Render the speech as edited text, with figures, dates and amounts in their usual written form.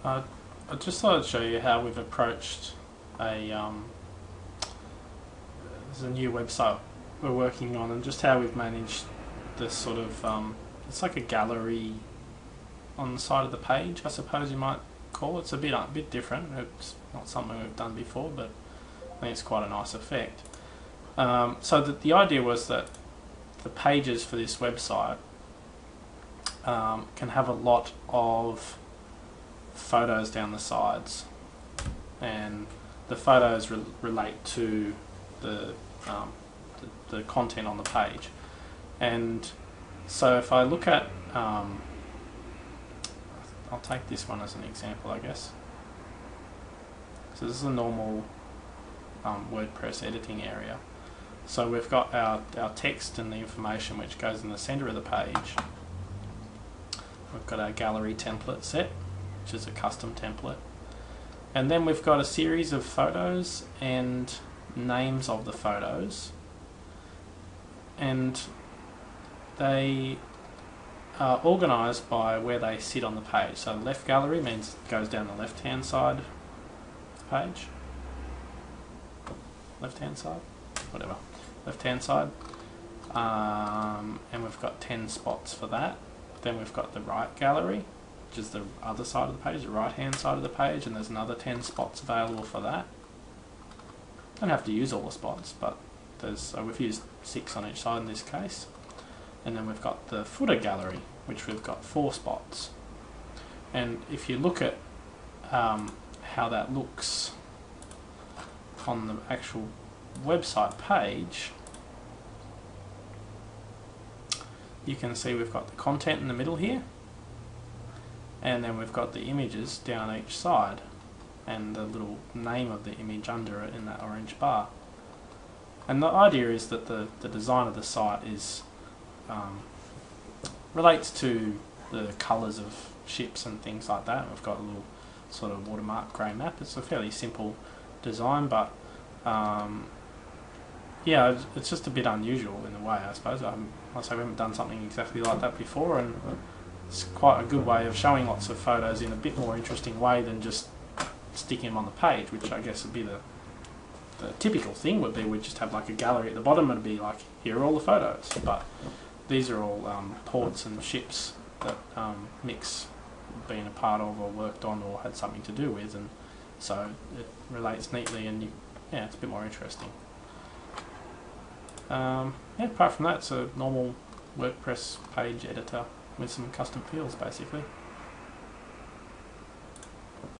I just thought I'd show you how we've approached there's a new website we're working on, and just how we've managed this sort of it's like a gallery on the side of the page, I suppose you might call it. It's a bit different. It's not something we've done before, but I think it's quite a nice effect. So the idea was that the pages for this website can have a lot of photos down the sides, and the photos relate to the content on the page. And so if I look at I'll take this one as an example, I guess. So this is a normal WordPress editing area. So we've got our text and the information which goes in the center of the page. We've got our gallery template set, which is a custom template. And then we've got a series of photos and names of the photos. And they are organised by where they sit on the page. So left gallery means it goes down the left hand side of the page. Left hand side? Whatever. Left hand side. And we've got 10 spots for that. Then we've got the right gallery, which is the other side of the page, the right hand side of the page, and there's another 10 spots available for that. Don't have to use all the spots, but so we've used 6 on each side in this case. And then we've got the footer gallery, which we've got 4 spots. And if you look at how that looks on the actual website page, you can see we've got the content in the middle here, and then we've got the images down each side, and the little name of the image under it in that orange bar. And the idea is that the design of the site is relates to the colours of ships and things like that. We've got a little sort of watermark grey map. It's a fairly simple design, but yeah, it's just a bit unusual in a way, I suppose. I must say we haven't done something exactly like that before, and it's quite a good way of showing lots of photos in a bit more interesting way than just sticking them on the page, which I guess would be the typical thing would be we'd just have like a gallery at the bottom and it'd be like, here are all the photos. But these are all ports and ships that Mick's been a part of or worked on or had something to do with, and so it relates neatly, and yeah, it's a bit more interesting. Yeah, apart from that, it's a normal WordPress page editor with some custom fields basically.